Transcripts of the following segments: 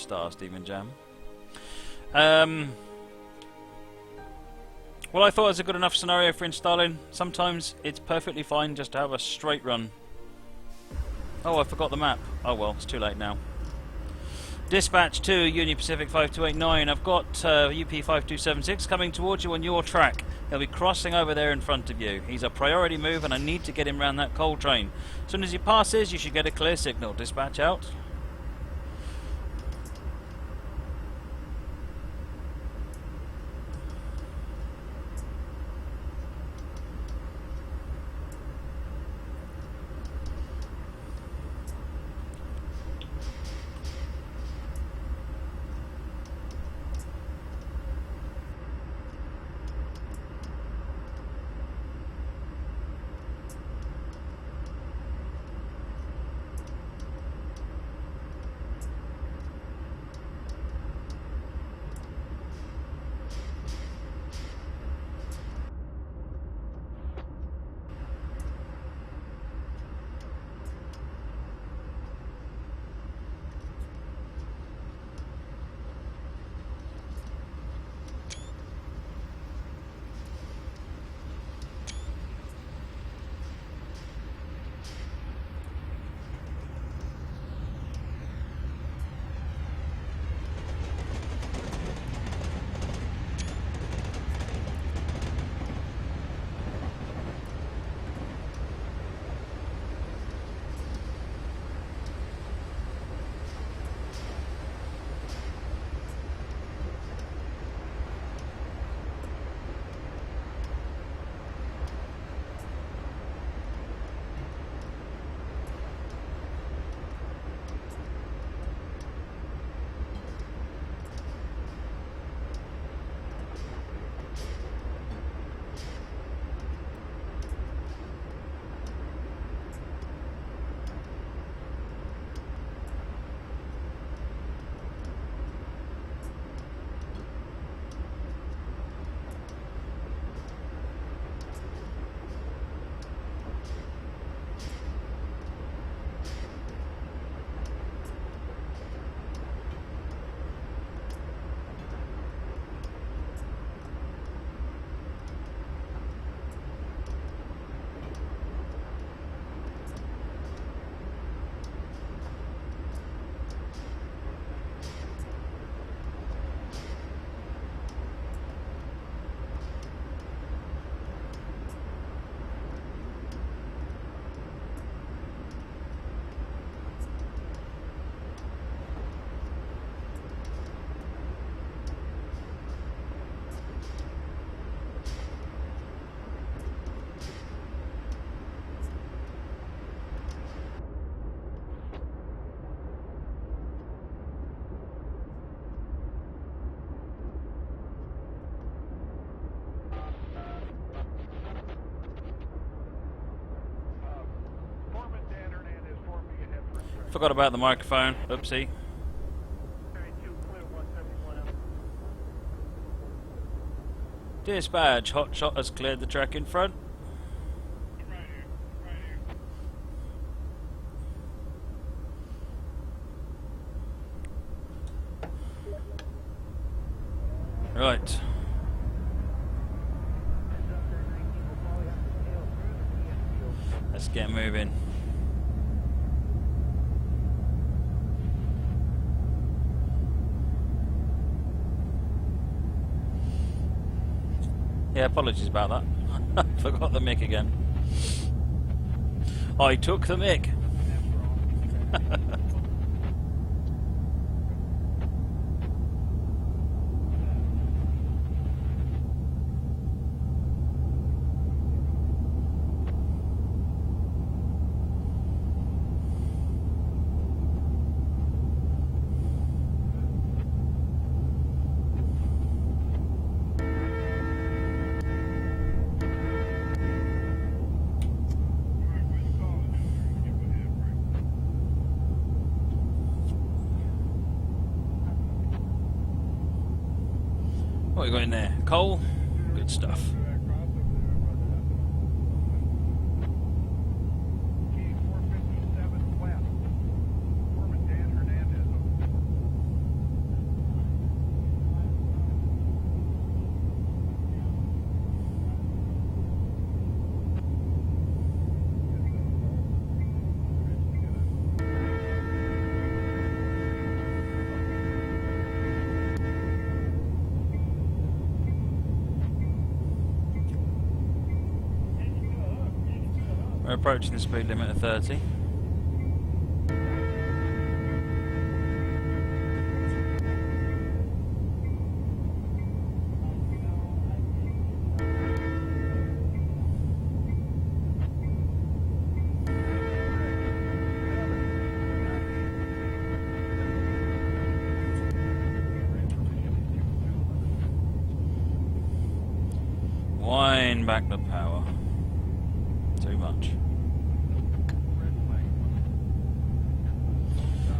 star, Stephen Jam. Well, I thought it was a good enough scenario for installing. Sometimes it's perfectly fine just to have a straight run. Oh, I forgot the map. Oh well, it's too late now. Dispatch to Union Pacific 5289. I've got UP 5276 coming towards you on your track. He'll be crossing over there in front of you. He's a priority move and I need to get him round that coal train. As soon as he passes, you should get a clear signal. Dispatch out. Forgot about the microphone. Oopsie. Dispatch, Hotshot has cleared the track in front. Right. Let's get moving. Yeah, apologies about that. Forgot the mic again. I took the mic. What have we got in there? Coal? Good stuff. We're approaching the speed limit of 30. Wind back the power. Too much.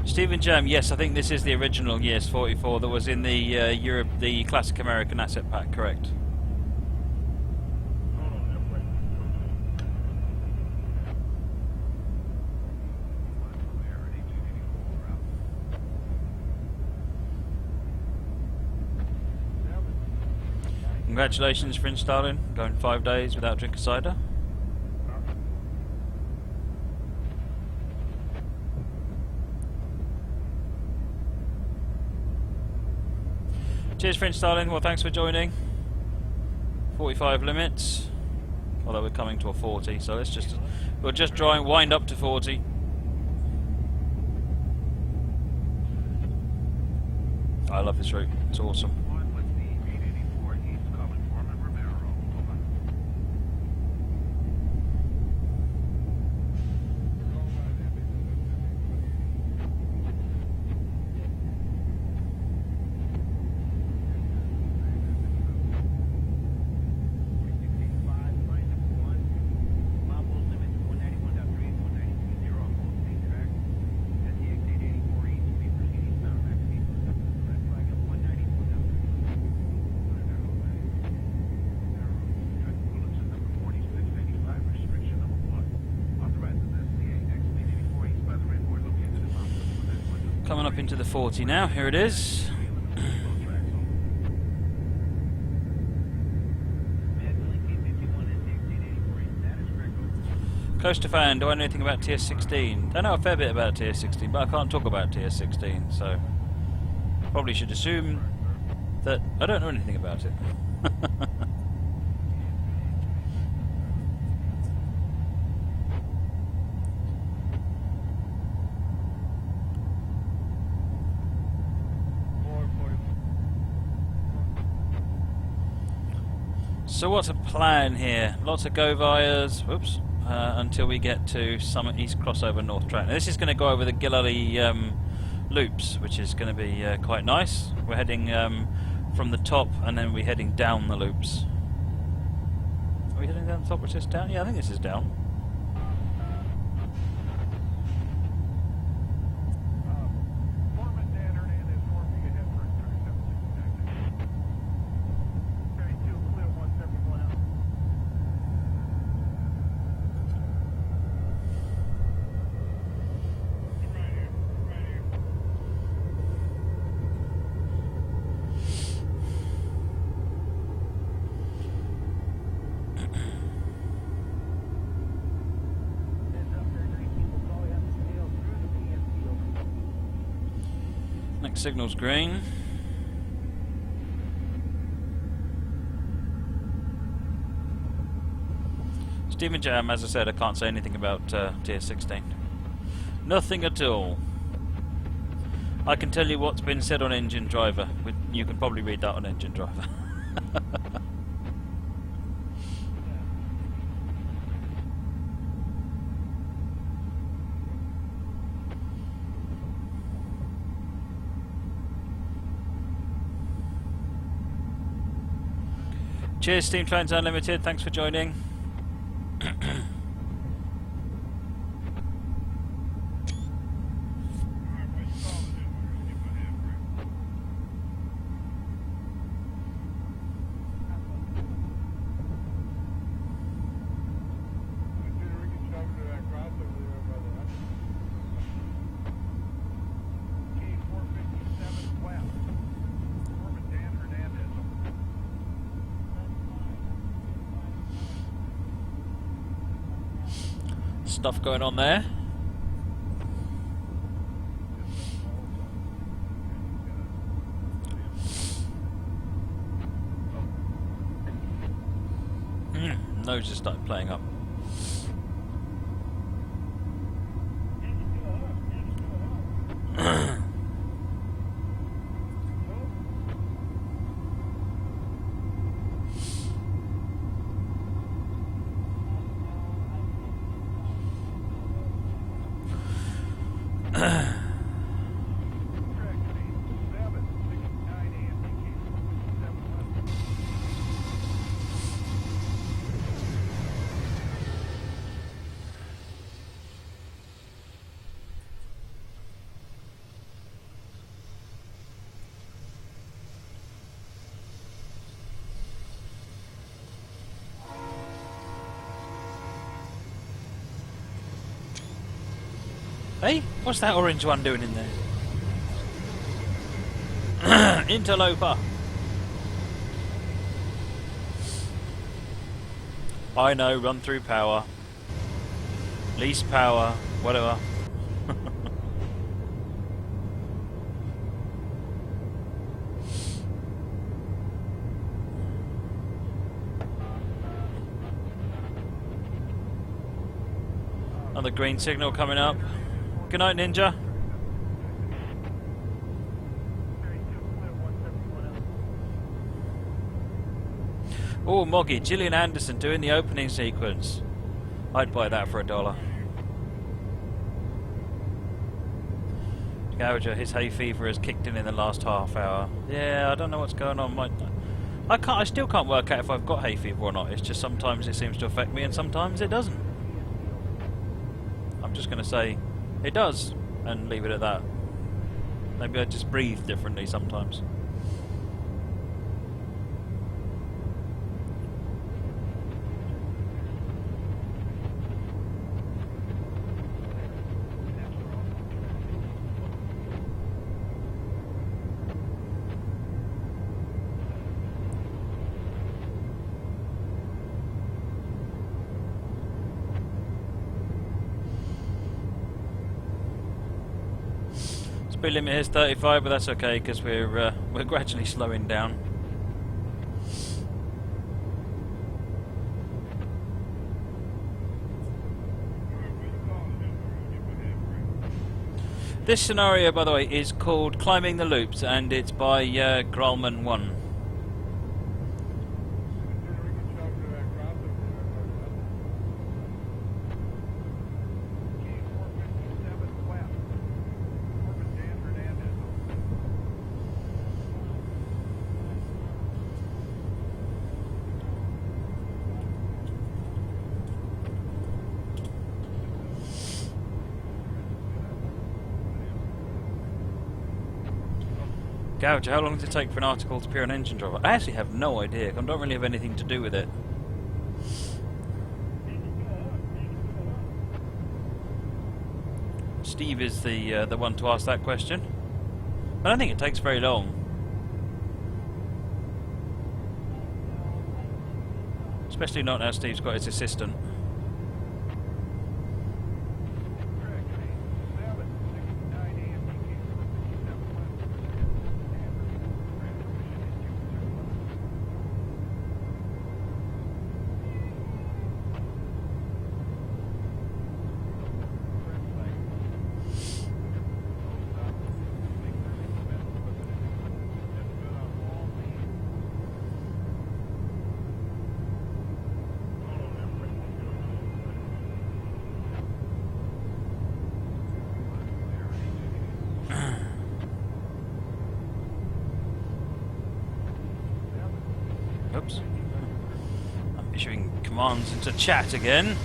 Stephen Jam, yes, I think this is the original ES44 that was in the the Classic American Asset Pack, correct? Congratulations for installing. Going 5 days without drink of cider. Cheers for installing. Well, thanks for joining. 45 limits. Although we're coming to a 40, so we'll just try and wind up to 40. I love this route. It's awesome. Coming up into the 40 now, here it is. Coaster fan, do I know anything about TS16? I know a fair bit about TS16, but I can't talk about TS16, so probably should assume that I don't know anything about it. So what's a plan here? Lots of go vias, whoops, until we get to Summit East Crossover North Track. Now this is going to go over the Gillally loops, which is going to be quite nice. We're heading from the top, and then we're heading down the loops. Are we heading down the top, or is this down? Yeah, I think this is down. Next signal's green. Stephen Jam, as I said, I can't say anything about TS16. Nothing at all. I can tell you what's been said on Engine Driver. You can probably read that on Engine Driver. Cheers, Steam Trains Unlimited. Thanks for joining. Stuff going on there. Nose just started playing up. Hey, what's that orange one doing in there? Interloper. I know, run through power. Least power, whatever. Another green signal coming up. Good night, Ninja. Oh, Moggy, Gillian Anderson doing the opening sequence. I'd buy that for $1. Gouger, his hay fever has kicked in the last half hour. Yeah, I don't know what's going on. I still can't work out if I've got hay fever or not. It's just sometimes it seems to affect me and sometimes it doesn't. I'm just going to say it does and leave it at that. Maybe I just breathe differently sometimes. Speed limit here is 35, but that's okay because we're gradually slowing down. This scenario, by the way, is called Climbing the Loops, and it's by Gralman 1. Gouger, how long does it take for an article to appear on Engine Driver? I actually have no idea. I don't really have anything to do with it. Steve is the one to ask that question. I don't think it takes very long. Especially not now Steve's got his assistant. Oops. I'm issuing commands into chat again.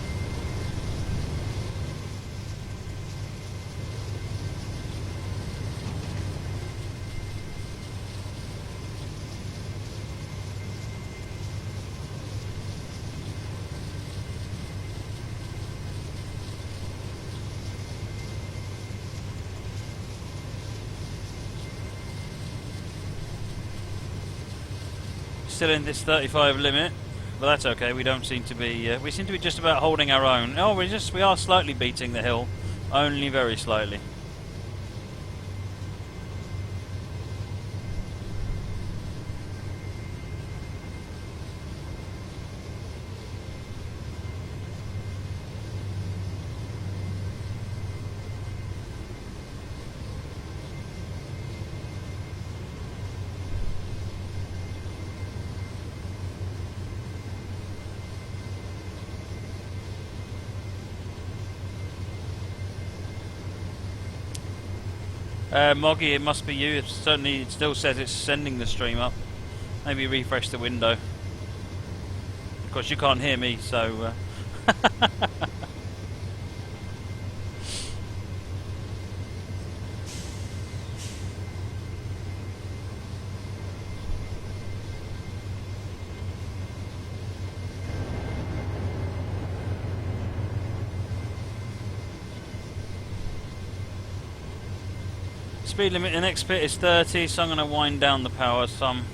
Still in this 35 limit, but that's okay. We don't seem to be. We seem to be just about holding our own. Oh, we are slightly beating the hill, only very slightly. Moggy, it must be you. It still says it's sending the stream up. Maybe refresh the window. Of course, you can't hear me, so... Speed limit in the next bit is 30, so I'm going to wind down the power some.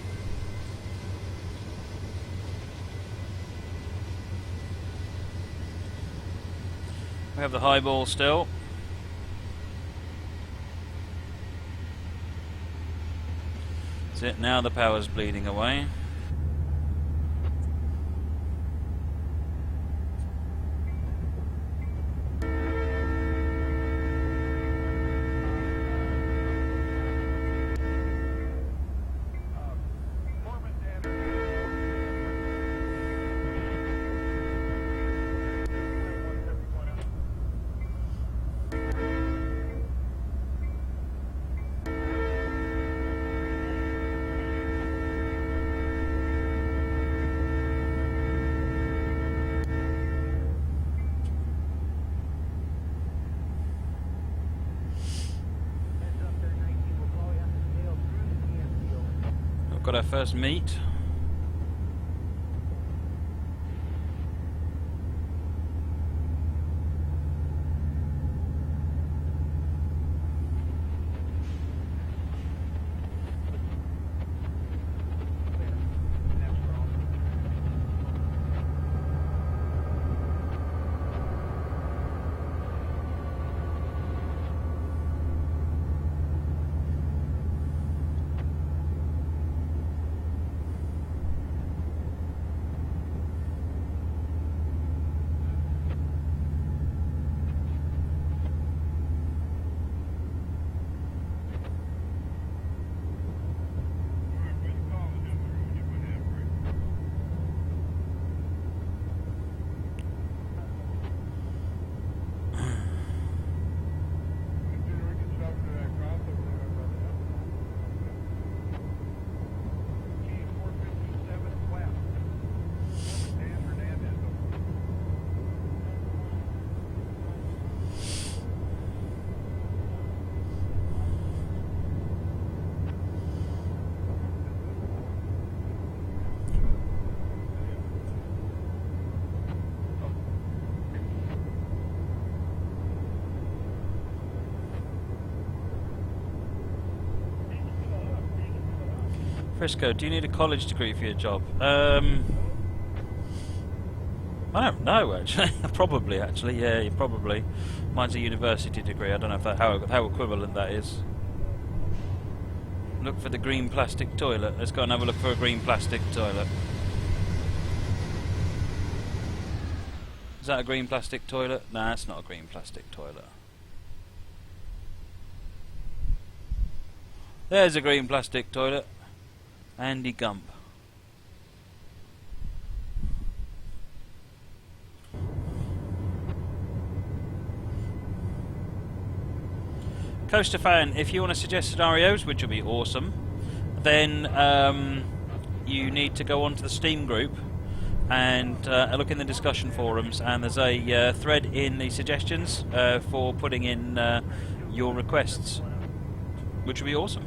We have the high ball still. That's it, now the power's bleeding away. Got our first meet. Frisco, do you need a college degree for your job? I don't know, actually. Probably, actually. Yeah, probably. Mine's a university degree. I don't know if that, how equivalent that is. Look for the green plastic toilet. Let's go and have a look for a green plastic toilet. Is that a green plastic toilet? Nah, it's not a green plastic toilet. There's a green plastic toilet. Andy Gump. Coaster fan, if you want to suggest scenarios, which would be awesome, then you need to go onto the Steam group and look in the discussion forums, and there's a thread in the suggestions for putting in your requests, which would be awesome.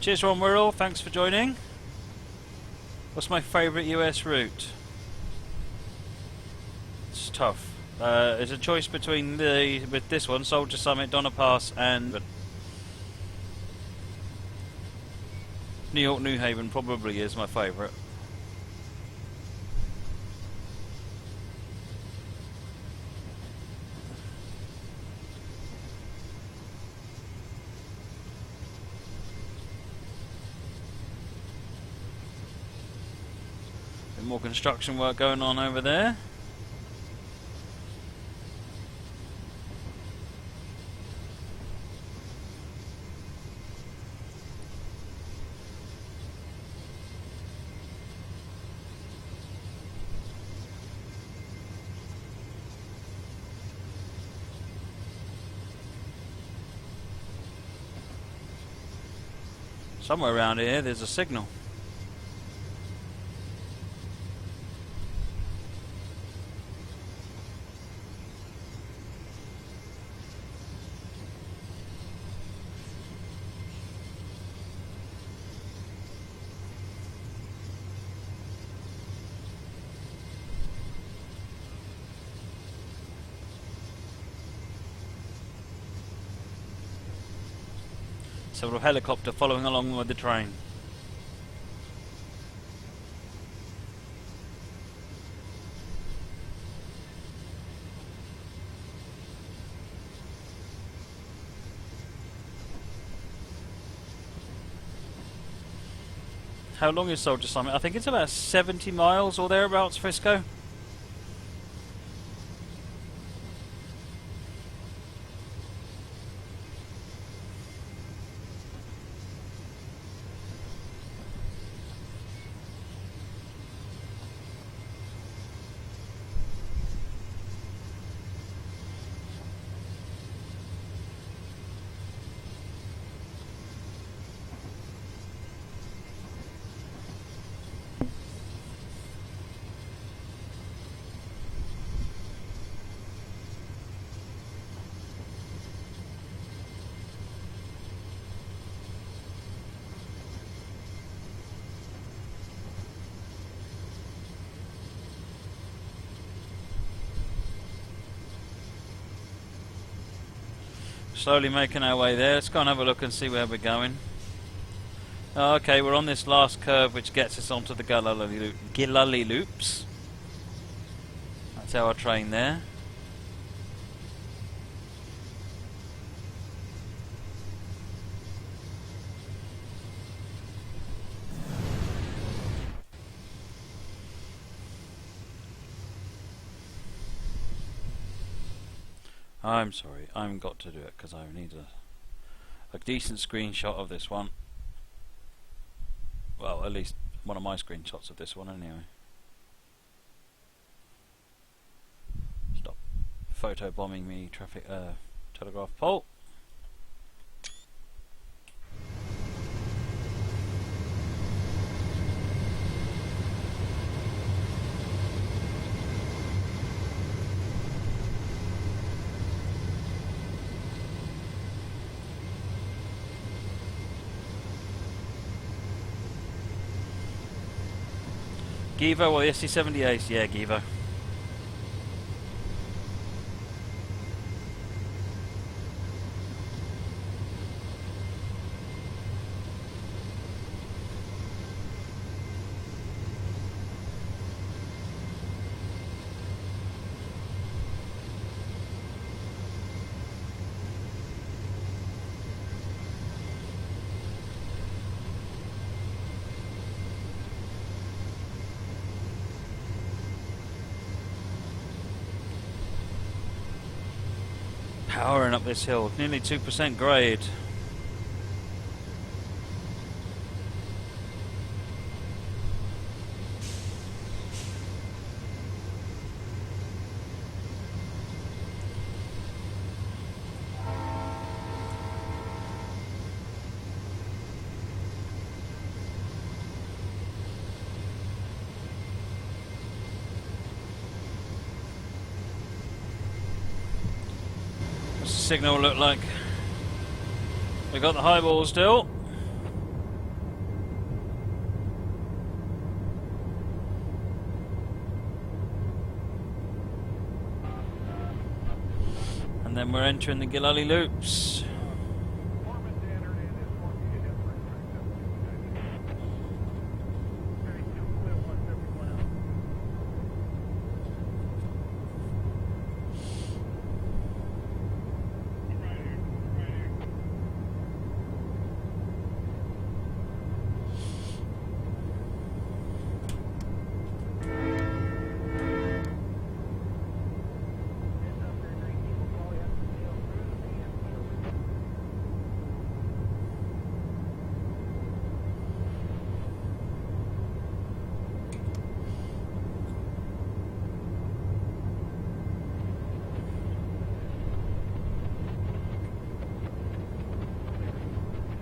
Cheers, Ron Wirral. Thanks for joining. What's my favourite US route? It's tough. It's a choice between with this one, Soldier Summit, Donner Pass, and New York, New Haven probably is my favourite. Bit more construction work going on over there. Somewhere around here there's a signal. Sort of helicopter following along with the train. How long is Soldier Summit? I think it's about 70 miles or thereabouts, Frisco. Slowly making our way there. Let's go and have a look and see where we're going. Oh, okay, we're on this last curve which gets us onto the Gillali Loops. That's our train there. I'm sorry, I've got to do it because I need a decent screenshot of this one. Well, at least one of my screenshots of this one anyway. Stop photo bombing me, traffic telegraph pole. Givo or the SC70AC? Yeah, Givo. Powering up this hill, nearly 2% grade. Signal look like we got the high ball still. then we're entering the Gilali loops.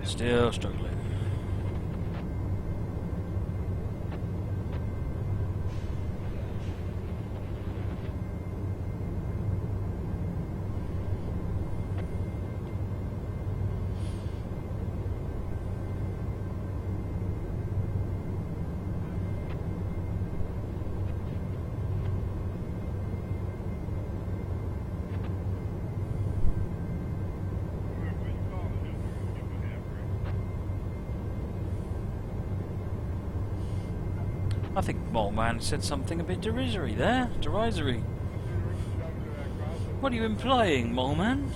Still struggling. I think Mole Man said something a bit derisory there. Derisory. What are you implying, Mole Man?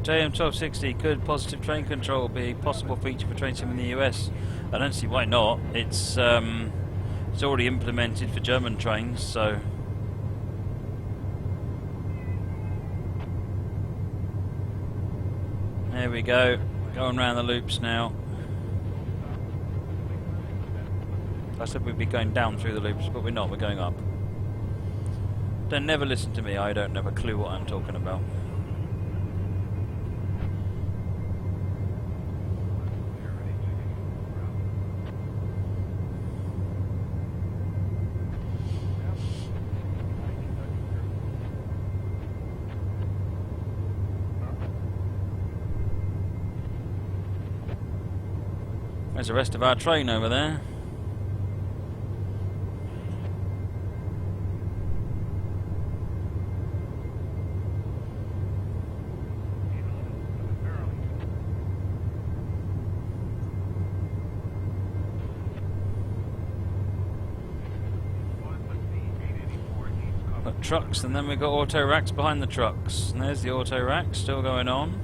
JM1260, could positive train control be a possible feature for train sim in the US? I don't see why not. It's already implemented for German trains, so there we go. Going round the loops now. I said we'd be going down through the loops, but we're not. We're going up. Don't never listen to me. I don't have a clue what I'm talking about. There's the rest of our train over there. Got trucks, and then we've got auto racks behind the trucks. And there's the auto rack still going on.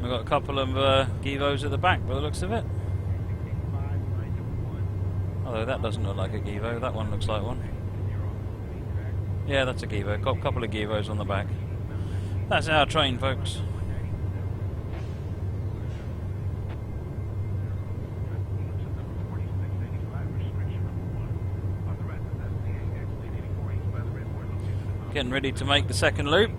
We've got a couple of Gevos at the back by the looks of it. Although that doesn't look like a Gevo, that one looks like one. Yeah, that's a Gevo. Got a couple of Gevos on the back. That's our train, folks. Getting ready to make the second loop.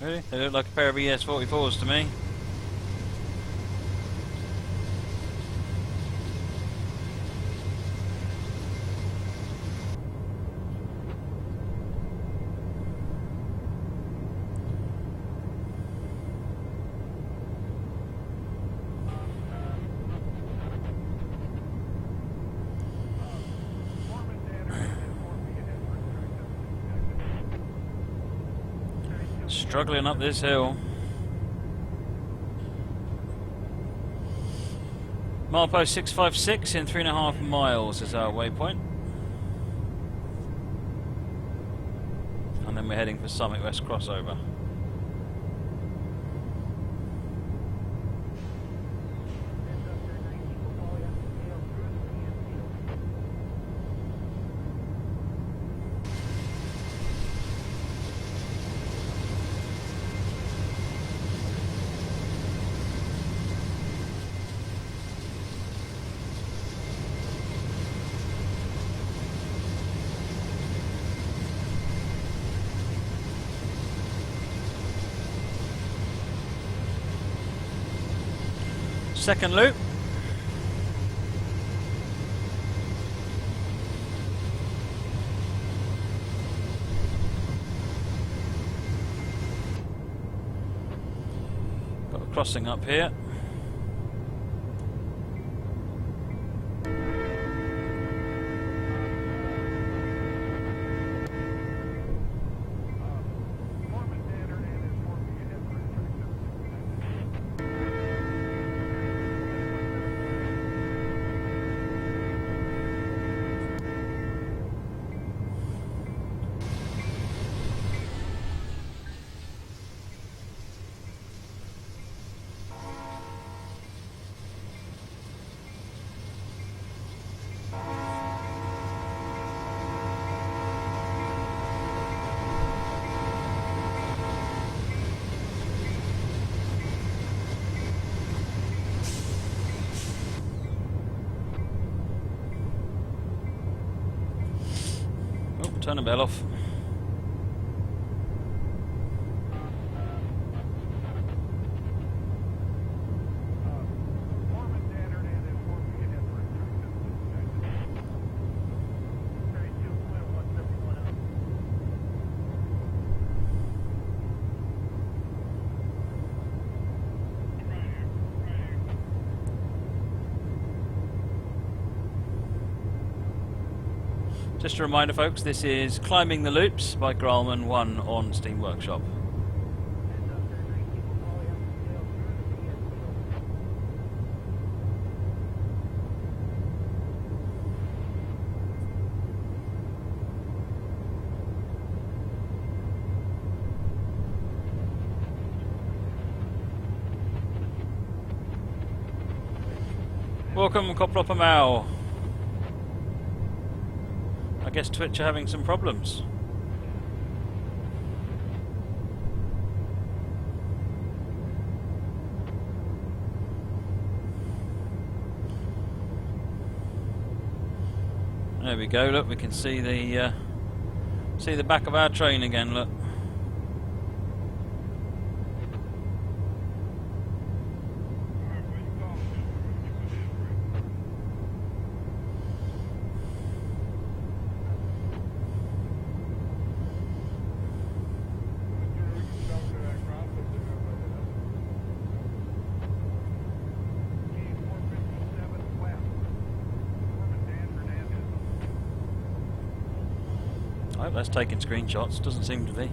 Really? They look like a pair of ES44s to me. Struggling up this hill. Milepost 656 in 3.5 miles is our waypoint. And then we're heading for Summit West crossover. Second loop. Got a crossing up here. Turn the bell off. Just a reminder folks, this is Climbing the Loops by Gralman 1 on Steam Workshop. Welcome, Coplopper Mao. I guess Twitch are having some problems. There we go. Look, we can see the back of our train again. Look. I hope that's taking screenshots. Doesn't seem to be.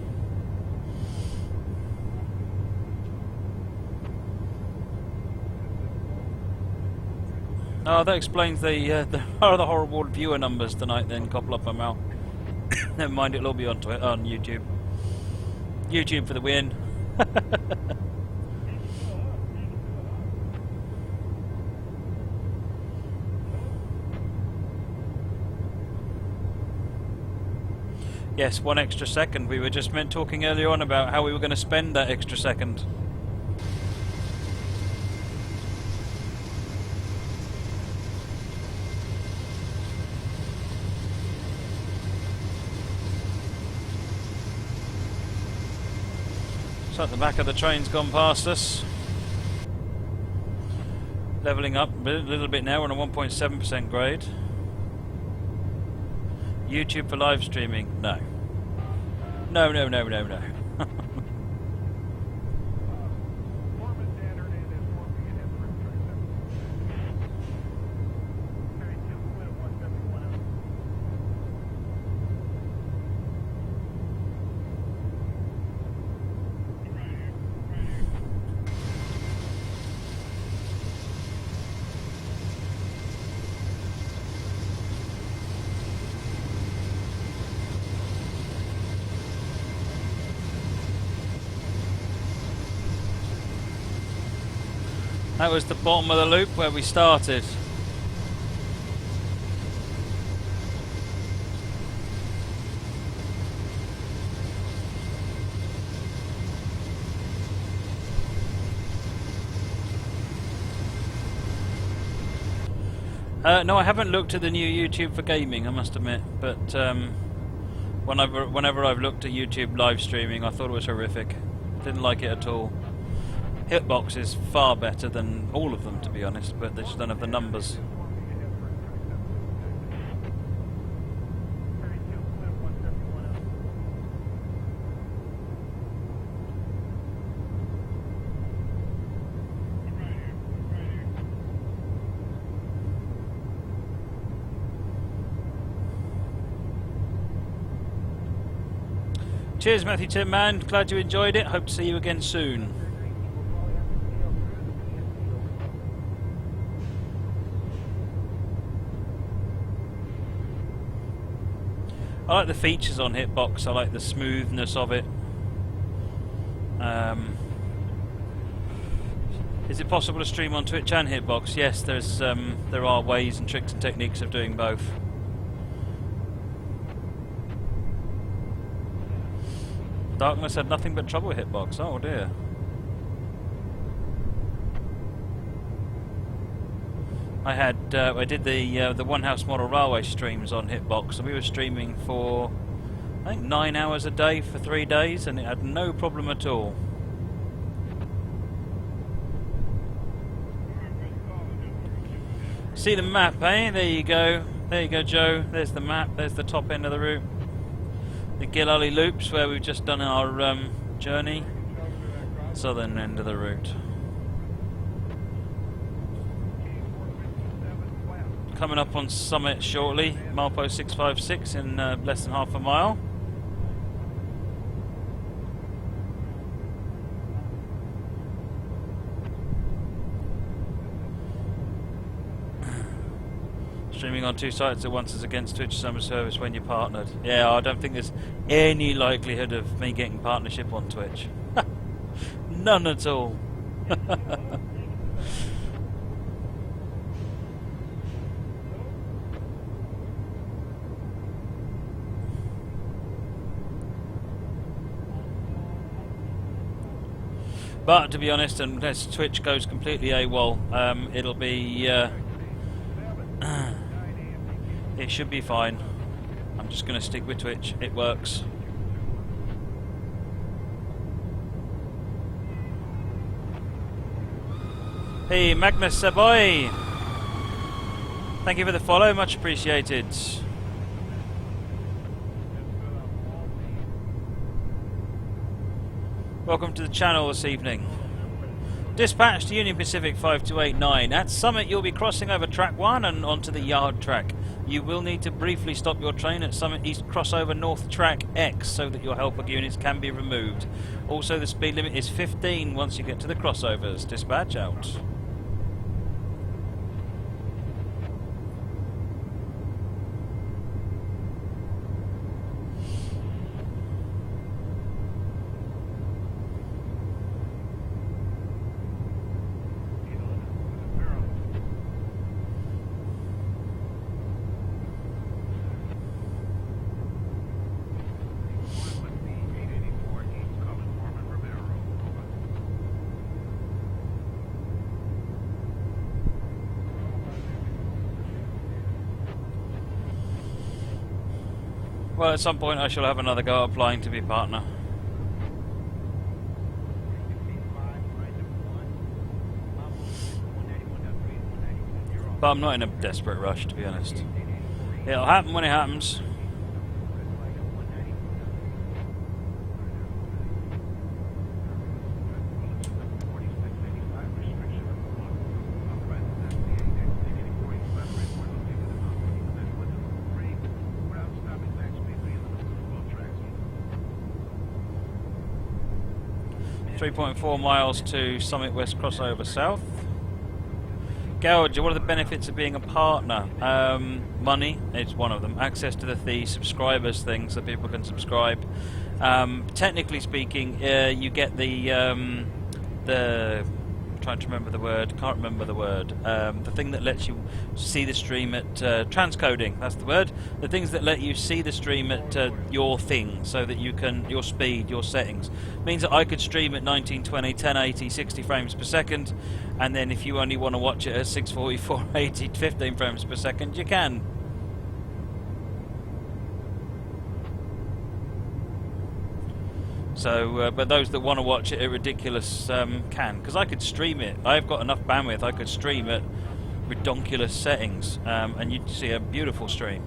Oh, that explains the horrible viewer numbers tonight. Then Coplopper Mal. Never mind, it'll all be on YouTube. YouTube for the win. Yes, 1 extra second. We were just talking earlier on about how we were going to spend that extra second. So at the back of the train's gone past us. Levelling up a little bit now on a 1.7% grade. YouTube for live streaming? No. No, no, no, no, no. That was the bottom of the loop where we started. No, I haven't looked at the new YouTube for gaming, I must admit, but whenever I've looked at YouTube live streaming, I thought it was horrific. Didn't like it at all. Hitbox is far better than all of them, to be honest, but they just don't have the numbers. Cheers, Matthew Tim, man. Glad you enjoyed it. Hope to see you again soon. I like the features on Hitbox. I like the smoothness of it. Is it possible to stream on Twitch and Hitbox? Yes, there are ways and tricks and techniques of doing both. Darkness had nothing but trouble with Hitbox. Oh dear. I did the One House Model Railway streams on Hitbox, and we were streaming for I think 9 hours a day for 3 days, and it had no problem at all. See the map, eh? There you go. There you go, Joe. There's the map. There's the top end of the route. The Gilali Loops, where we've just done our journey. Southern end of the route. Coming up on Summit shortly, milepost 656 in less than half a mile. Streaming on 2 sites at once is against Twitch summer service when you're partnered. Yeah, I don't think there's any likelihood of me getting partnership on Twitch. None at all. But to be honest, unless Twitch goes completely AWOL, it'll be it should be fine. I'm just going to stick with Twitch. It works. Hey, Magnus Savoy! Thank you for the follow, much appreciated. Welcome to the channel this evening. Dispatch to Union Pacific 5289. At Summit you'll be crossing over track 1 and onto the yard track. You will need to briefly stop your train at Summit East crossover North Track X so that your helper units can be removed. Also the speed limit is 15 once you get to the crossovers. Dispatch out. Well, at some point I shall have another go at applying to be partner. But I'm not in a desperate rush, to be honest. It'll happen when it happens. .4 miles to Summit West crossover south. Gouge, what are the benefits of being a partner? Money is one of them. Access to the subscribers thing so people can subscribe. Technically speaking, you get the trying trying to remember the word. Can't remember the word. The thing that lets you see the stream at transcoding. That's the word. The things that let you see the stream at your thing, so that you can your speed, your settings. Means that I could stream at 1920, 1080, 60 frames per second, and then if you only want to watch it at 640, 480, 15 frames per second, you can. So, but those that want to watch it at ridiculous can, because I could stream it. I've got enough bandwidth. I could stream at redonkulous settings, and you'd see a beautiful stream.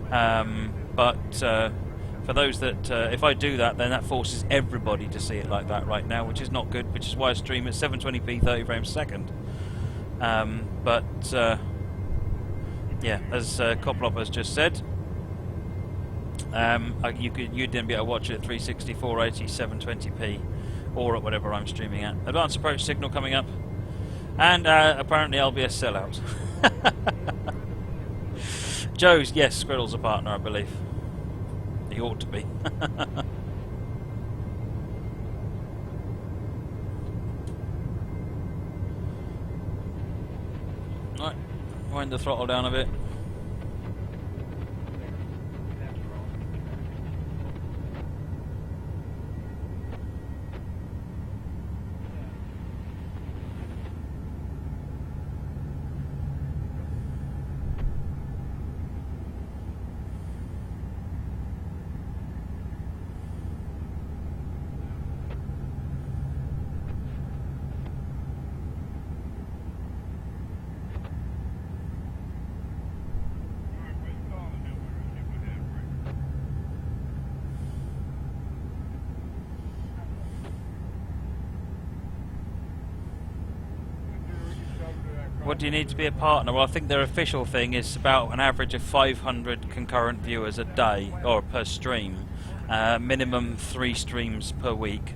But for those that, if I do that, then that forces everybody to see it like that right now, which is not good. Which is why I stream at 720p, 30 frames a second. Yeah, as Coplop has just said. You'd then be able to watch it at 360, 480, 720p, or at whatever I'm streaming at. Advanced approach signal coming up, and apparently I'll be a sellout. Joe's, yes, Squirrel's a partner, I believe. He ought to be. Right, wind the throttle down a bit. What do you need to be a partner? Well, I think their official thing is about an average of 500 concurrent viewers a day, or per stream. Minimum 3 streams per week.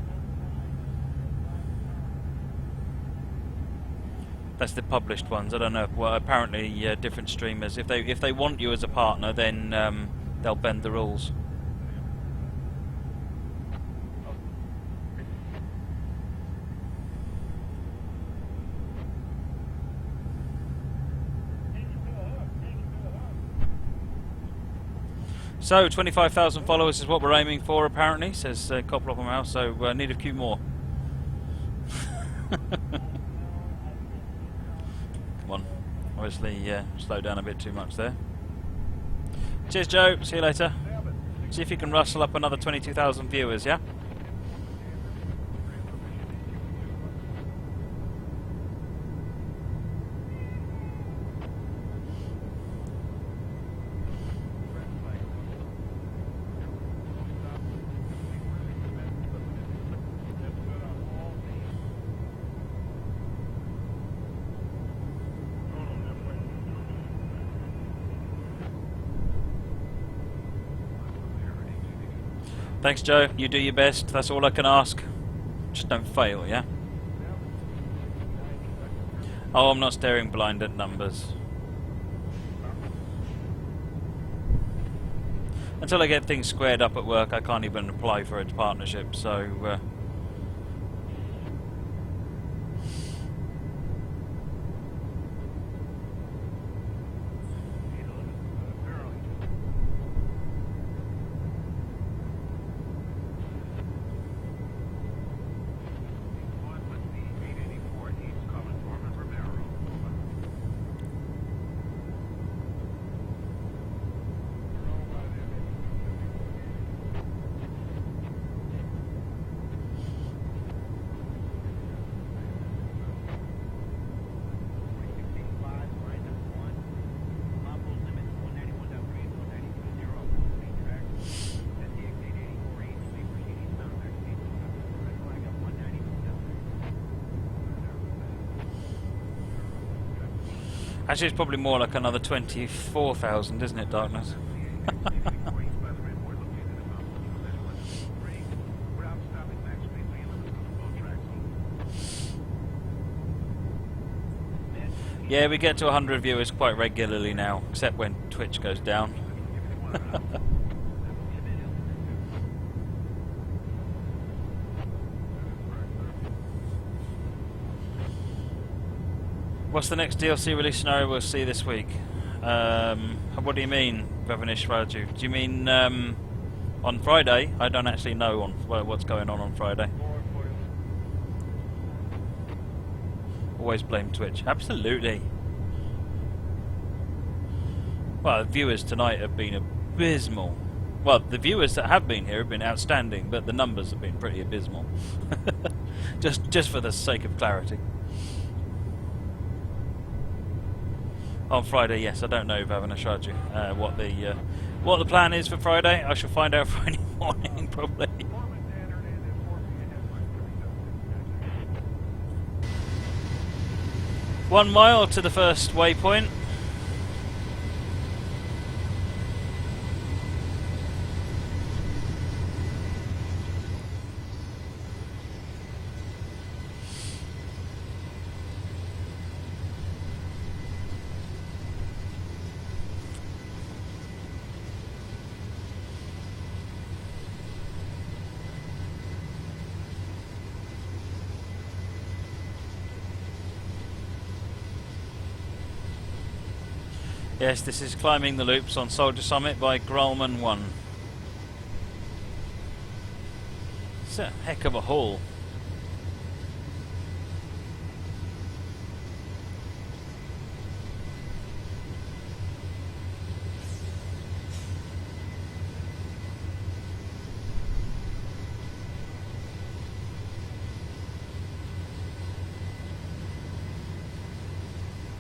That's the published ones. I don't know. Well, apparently, different streamers. If they want you as a partner, then they'll bend the rules. So, 25,000 followers is what we're aiming for, apparently, says Coplop Mouse, so need a few more. Come on. Obviously, slow down a bit too much there. Cheers, Joe. See you later. See if you can rustle up another 22,000 viewers, yeah? Thanks, Joe. You do your best. That's all I can ask. Just don't fail, yeah? Oh, I'm not staring blind at numbers. Until I get things squared up at work, I can't even apply for a partnership, so... Actually, it's probably more like another 24,000, isn't it, Darkness? Yeah, we get to 100 viewers quite regularly now, except when Twitch goes down. What's the next DLC release scenario we'll see this week? What do you mean, Ravanish Raju? Do you mean on Friday? I don't actually know on what's going on Friday. Always blame Twitch. Absolutely. Well, the viewers tonight have been abysmal. Well, the viewers that have been here have been outstanding, but the numbers have been pretty abysmal. just for the sake of clarity. On Friday, yes, I don't know, Ravanish Raju, what the plan is for Friday. I shall find out Friday morning, probably. 1 mile to the first waypoint. Yes, this is Climbing the Loops on Soldier Summit by Grolman 1. It's a heck of a haul.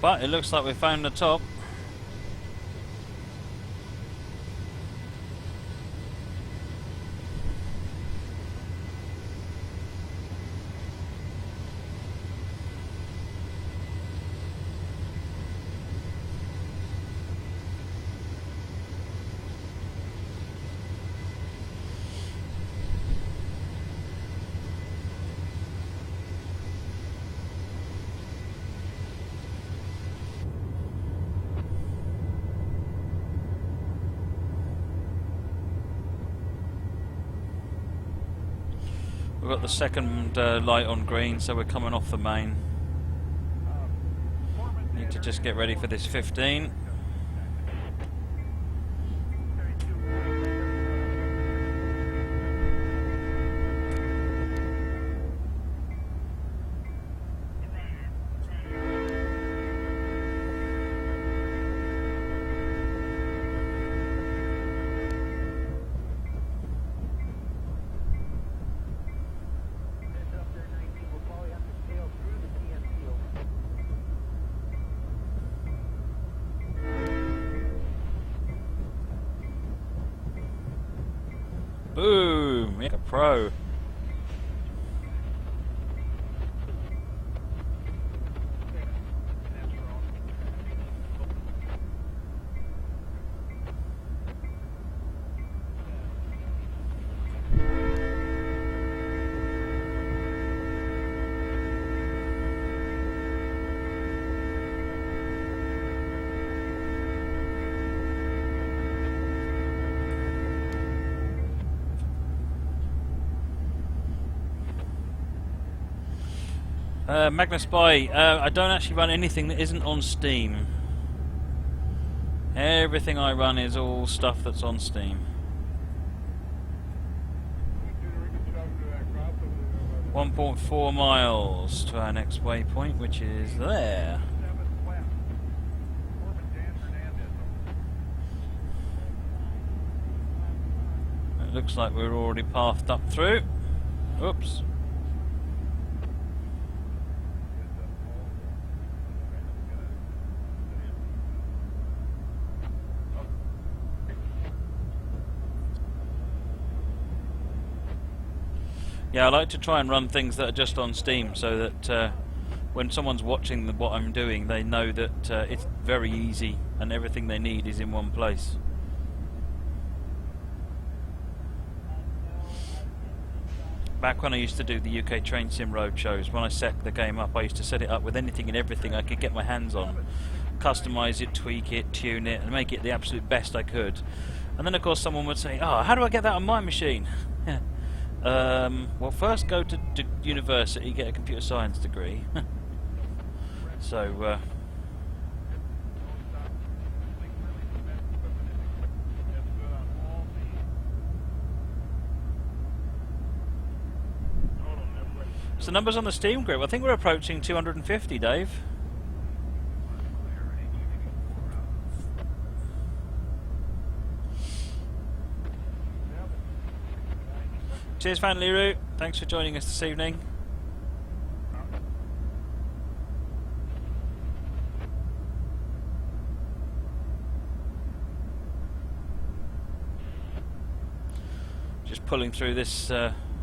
But it looks like we found the top. We've got the second light on green, so we're coming off the main. Need to just get ready for this 15. Boom! Yeah, pro. Magnus Spy, I don't actually run anything that isn't on Steam. Everything I run is all stuff that's on Steam. 1.4 miles to our next waypoint, which is there. It looks like we're already pathed up through. Oops. Yeah, I like to try and run things that are just on Steam, so that when someone's watching what I'm doing, they know that it's very easy and everything they need is in one place. Back when I used to do the UK Train Sim road shows, when I set the game up, I used to set it up with anything and everything I could get my hands on. Customise it, tweak it, tune it, and make it the absolute best I could. And then of course someone would say, "Oh, how do I get that on my machine?" Well, first go to university, get a computer science degree. So so numbers on the Steam group. I think we're approaching 250, Dave. Cheers, Fan Liru. Thanks for joining us this evening. Just pulling through this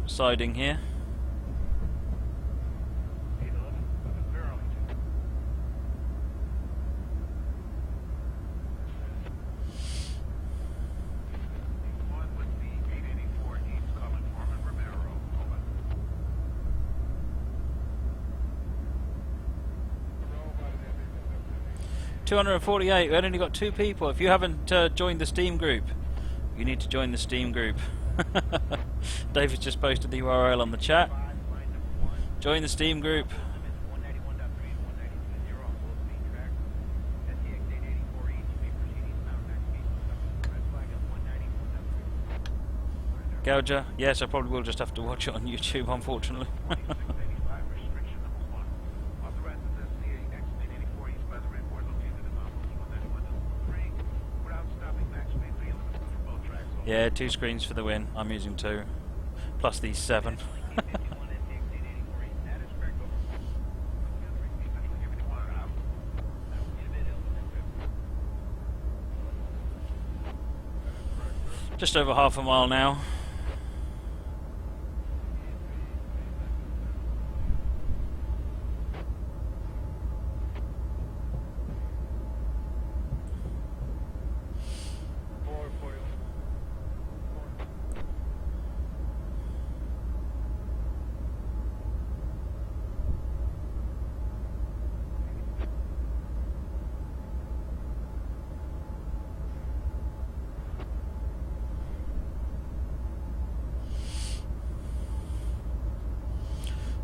siding here. $248. We only got 2 people. If you haven't joined the Steam group, you need to join the Steam group. David's just posted the URL on the chat. Join the Steam group. Gouger? Yes, I probably will just have to watch it on YouTube, unfortunately. Yeah, 2 screens for the win. I'm using 2. Plus these 7. Just over half a mile now.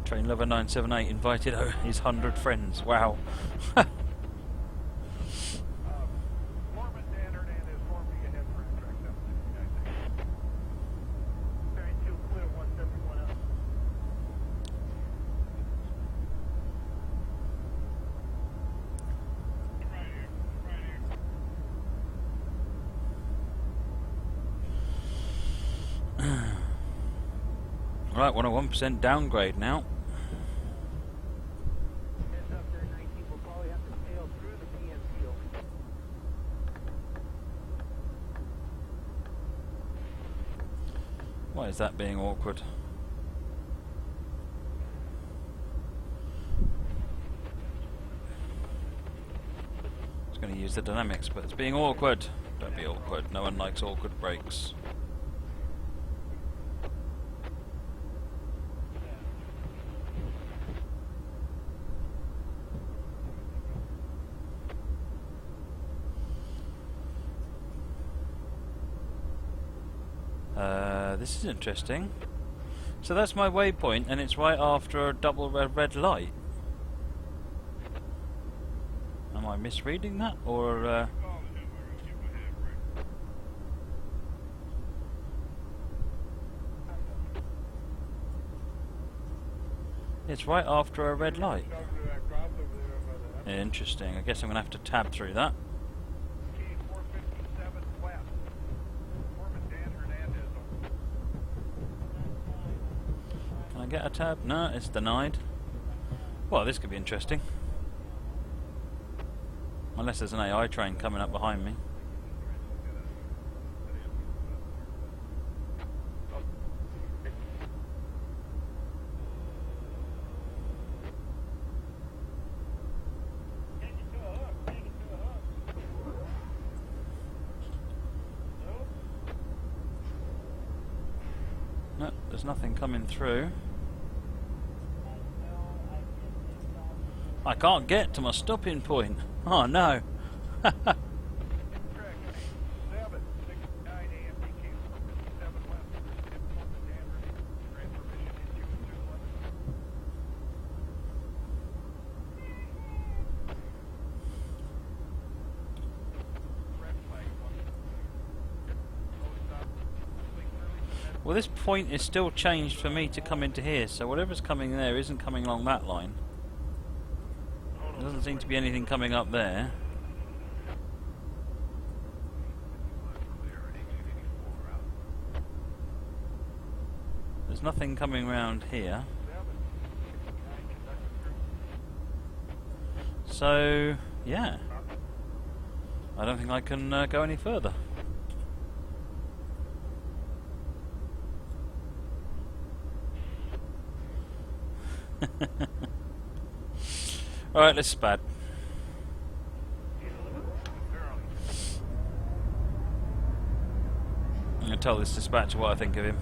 Train Lover 978 invited his 100 friends. Wow. Right, 101% downgrade now. Why is that being awkward? It's going to use the dynamics, but it's being awkward. Don't be awkward. No one likes awkward brakes. This is interesting. So that's my waypoint, and it's right after a double red light. Am I misreading that, or? It's right after a red light. Interesting. I guess I'm going to have to tab through that. Get a tab? No, it's denied. Well, this could be interesting. Unless there's an AI train coming up behind me. No, there's nothing coming through. I can't get to my stopping point. Oh no. Well, this point is still changed for me to come into here, so whatever's coming there isn't coming along that line. There doesn't seem to be anything coming up there. There's nothing coming round here. So, yeah. I don't think I can go any further. Alright, let's spad. I'm going to tell this dispatcher what I think of him.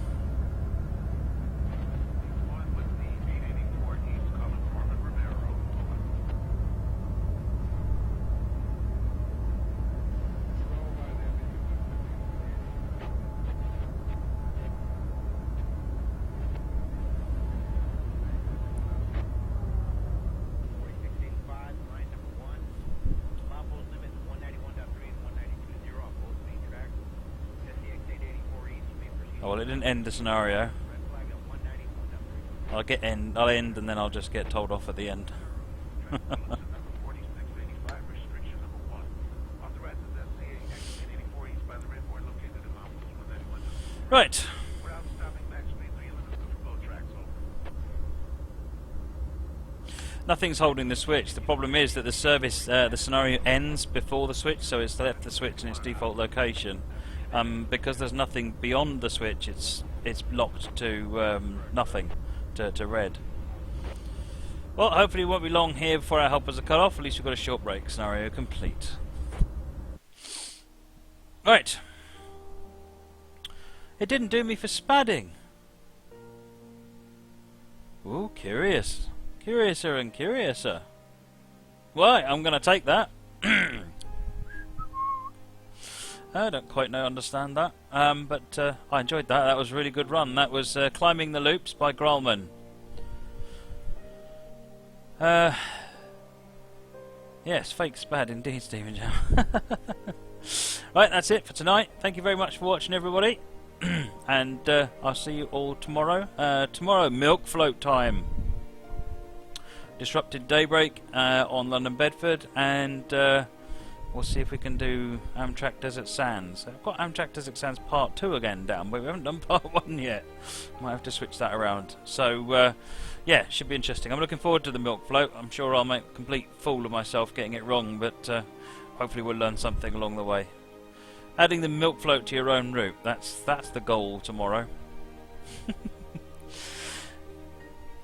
Oh, well, it didn't end the scenario. I'll end and then I'll just get told off at the end. Right. Nothing's holding the switch. The problem is that the scenario ends before the switch, so it's left the switch in its default location. Because there's nothing beyond the switch, it's locked to nothing, to red. Well, hopefully it won't be long here before our helpers are cut off. At least we've got a short break. Scenario complete. Right. It didn't do me for spadding. Ooh, curious. Curiouser and curiouser. Right, I'm going to take that. I don't quite understand that, but I enjoyed that. That was a really good run. That was Climbing the Loops by Grolman. Yes, fake spad indeed, Stephen Joe. Right, that's it for tonight. Thank you very much for watching, everybody. And I'll see you all tomorrow. Tomorrow, milk float time. Disrupted Daybreak on London Bedford, and we'll see if we can do Amtrak Desert Sands. I've got Amtrak Desert Sands Part 2 again down, but we haven't done Part 1 yet. Might have to switch that around. So, yeah, should be interesting. I'm looking forward to the milk float. I'm sure I'll make a complete fool of myself getting it wrong, but hopefully we'll learn something along the way. Adding the milk float to your own route, that's the goal tomorrow.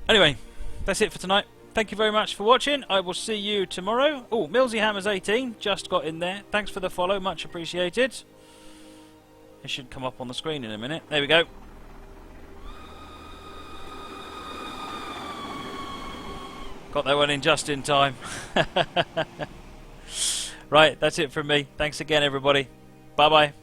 Anyway, that's it for tonight. Thank you very much for watching. I will see you tomorrow. Oh, Millsy Hammers 18 just got in there. Thanks for the follow, much appreciated. It should come up on the screen in a minute. There we go. Got that one in just in time. Right, that's it from me. Thanks again, everybody. Bye-bye.